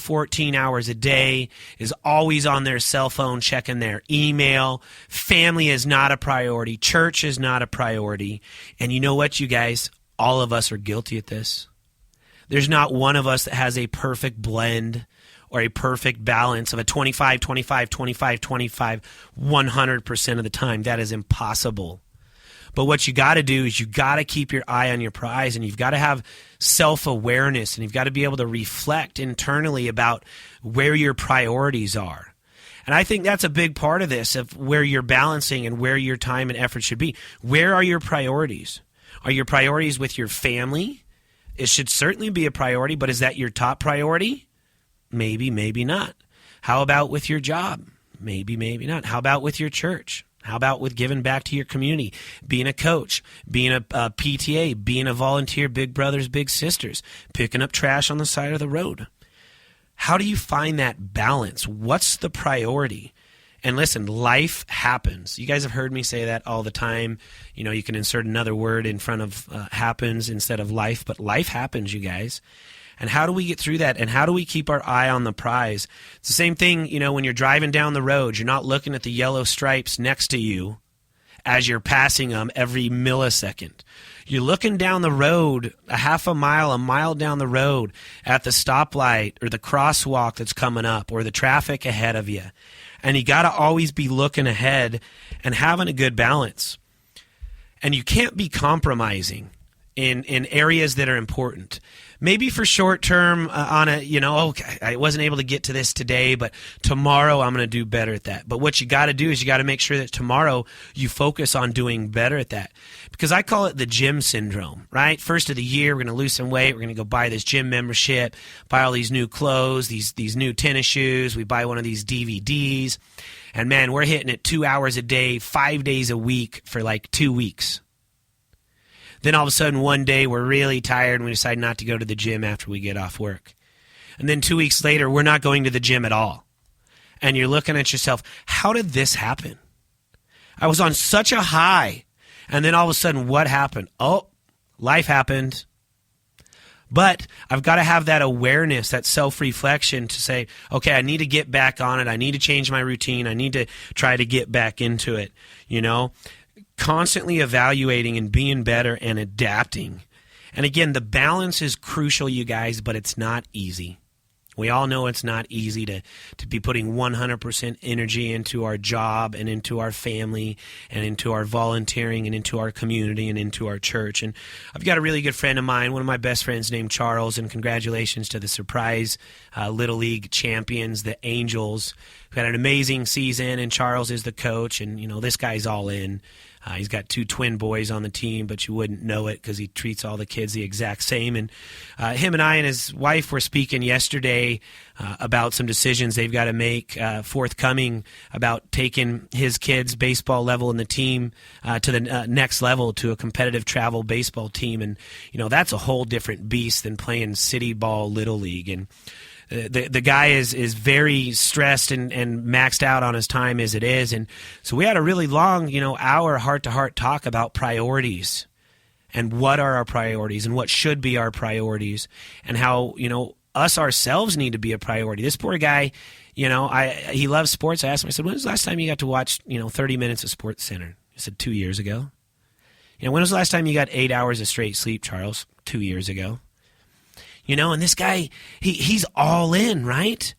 14 hours a day, is always on their cell phone checking their email. Family is not a priority. Church is not a priority. And you know what, you guys? All of us are guilty at this. There's not one of us that has a perfect blend or a perfect balance of a 25, 25, 25, 25, 100% of the time. That is impossible. But what you got to do is you got to keep your eye on your prize, and you've got to have self-awareness, and you've got to be able to reflect internally about where your priorities are. And I think that's a big part of this, of where you're balancing and where your time and effort should be. Where are your priorities? Are your priorities with your family? It should certainly be a priority, but is that your top priority? Maybe, maybe not. How about with your job? Maybe, maybe not. How about with your church? How about with giving back to your community, being a coach, being a PTA, being a volunteer, big brothers, big sisters, picking up trash on the side of the road? How do you find that balance? What's the priority? And listen, life happens. You guys have heard me say that all the time. You know, you can insert another word in front of happens instead of life, but life happens, you guys. And how do we get through that? And how do we keep our eye on the prize? It's the same thing, you know, when you're driving down the road, you're not looking at the yellow stripes next to you as you're passing them every millisecond. You're looking down the road a half a mile down the road at the stoplight or the crosswalk that's coming up or the traffic ahead of you. And you got to always be looking ahead and having a good balance. And you can't be compromising in areas that are important. Maybe for short term on a, you know, okay, I wasn't able to get to this today, but tomorrow I'm going to do better at that. But what you got to do is you got to make sure that tomorrow you focus on doing better at that. Because I call it the gym syndrome, right? First of the year, we're going to lose some weight. We're going to go buy this gym membership, buy all these new clothes, these new tennis shoes. We buy one of these DVDs. And man, we're hitting it 2 hours a day, 5 days a week for like 2 weeks. Then all of a sudden one day we're really tired and we decide not to go to the gym after we get off work. And then 2 weeks later, we're not going to the gym at all. And you're looking at yourself, how did this happen? I was on such a high. And then all of a sudden, what happened? Oh, life happened. But I've got to have that awareness, that self-reflection to say, okay, I need to get back on it. I need to change my routine. I need to try to get back into it, you know? Constantly evaluating and being better and adapting. And again, the balance is crucial, you guys, but it's not easy. We all know it's not easy to be putting 100% energy into our job and into our family and into our volunteering and into our community and into our church. And I've got a really good friend of mine, one of my best friends named Charles, and congratulations to the surprise Little League champions, the Angels, who had an amazing season, and Charles is the coach, and, you know, this guy's all in. He's got 2 twin boys on the team, but you wouldn't know it because he treats all the kids the exact same. And him and I and his wife were speaking yesterday about some decisions they've got to make forthcoming about taking his kids' baseball level in the team to the next level, to a competitive travel baseball team. And, you know, that's a whole different beast than playing city ball Little League. And the guy is very stressed and maxed out on his time as it is. And so we had a really long, you know, hour heart-to-heart talk about priorities and what are our priorities and what should be our priorities and how, you know, us ourselves need to be a priority. This poor guy, you know, he loves sports. I asked him, I said, when was the last time you got to watch, you know, 30 minutes of Sports Center? He said, 2 years ago. You know, when was the last time you got 8 hours of straight sleep, Charles? 2 years ago. You know, and this guy, he's all in, right?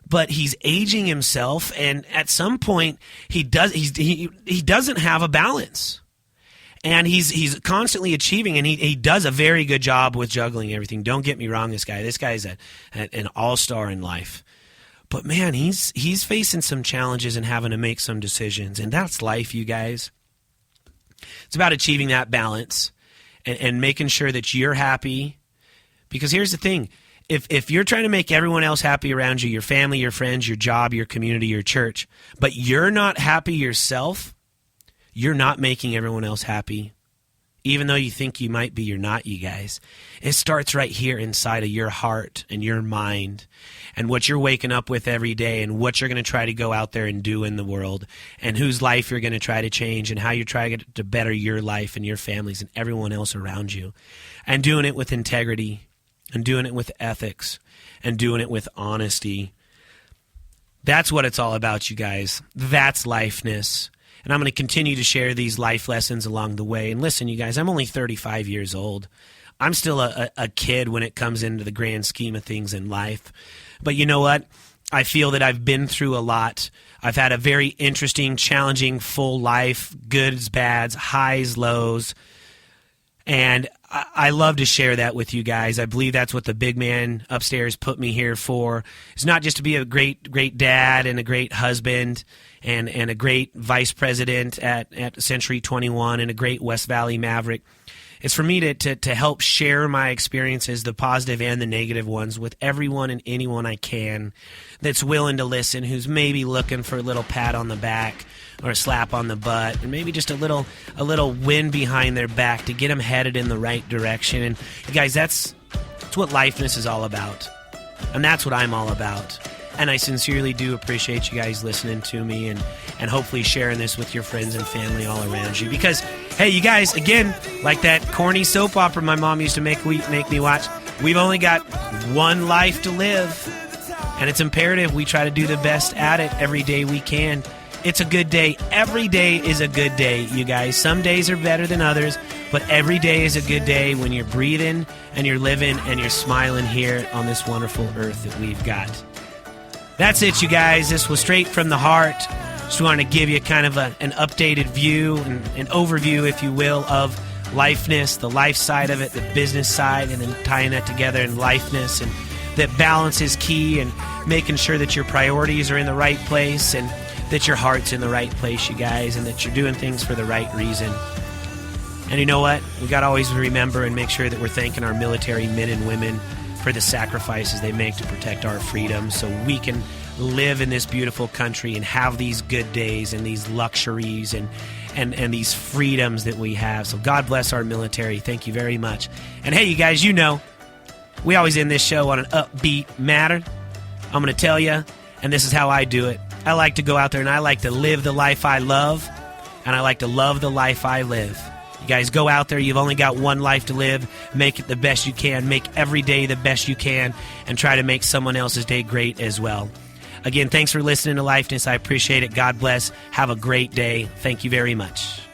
But he's aging himself, and at some point he doesn't have a balance. And he's constantly achieving, and he does a very good job with juggling everything. Don't get me wrong, this guy's an all-star in life. But man, he's facing some challenges and having to make some decisions, and that's life, you guys. It's about achieving that balance and making sure that you're happy. Because here's the thing, if you're trying to make everyone else happy around you, your family, your friends, your job, your community, your church, but you're not happy yourself, you're not making everyone else happy. Even though you think you might be, you're not, you guys. It starts right here inside of your heart and your mind and what you're waking up with every day and what you're going to try to go out there and do in the world and whose life you're going to try to change and how you're trying to better your life and your families and everyone else around you. And doing it with integrity and doing it with ethics and doing it with honesty. That's what it's all about, you guys. That's lifeness. And I'm going to continue to share these life lessons along the way. And listen, you guys, I'm only 35 years old. I'm still a kid when it comes into the grand scheme of things in life. But you know what? I feel that I've been through a lot. I've had a very interesting, challenging, full life, goods, bads, highs, lows. And I love to share that with you guys. I believe that's what the big man upstairs put me here for. It's not just to be a great dad and a great husband and a great vice president at Century 21 and a great West Valley Maverick. It's for me to help share my experiences, the positive and the negative ones, with everyone and anyone I can that's willing to listen, who's maybe looking for a little pat on the back or a slap on the butt, and maybe just a little wind behind their back to get them headed in the right direction. And you guys, that's what Lifeness is all about, and that's what I'm all about. And I sincerely do appreciate you guys listening to me and hopefully sharing this with your friends and family all around you. Because, hey, you guys, again, like that corny soap opera my mom used to make me watch, we've only got one life to live. And it's imperative we try to do the best at it every day we can. It's a good day. Every day is a good day, you guys. Some days are better than others, but every day is a good day when you're breathing and you're living and you're smiling here on this wonderful earth that we've got. That's it, you guys. This was straight from the heart. Just wanted to give you kind of an updated view, an overview, if you will, of Lifeness, the life side of it, the business side, and then tying that together in Lifeness. And that balance is key, and making sure that your priorities are in the right place and that your heart's in the right place, you guys, and that you're doing things for the right reason. And you know what? We got to always remember and make sure that we're thanking our military men and women for the sacrifices they make to protect our freedom so we can live in this beautiful country and have these good days and these luxuries and these freedoms that we have. So God bless our military. Thank you very much. And hey, you guys, you know, we always end this show on an upbeat matter. I'm going to tell you, and this is how I do it. I like to go out there and I like to live the life I love, and I like to love the life I live. You guys, go out there. You've only got one life to live. Make it the best you can. Make every day the best you can, and try to make someone else's day great as well. Again, thanks for listening to Lifeness. I appreciate it. God bless. Have a great day. Thank you very much.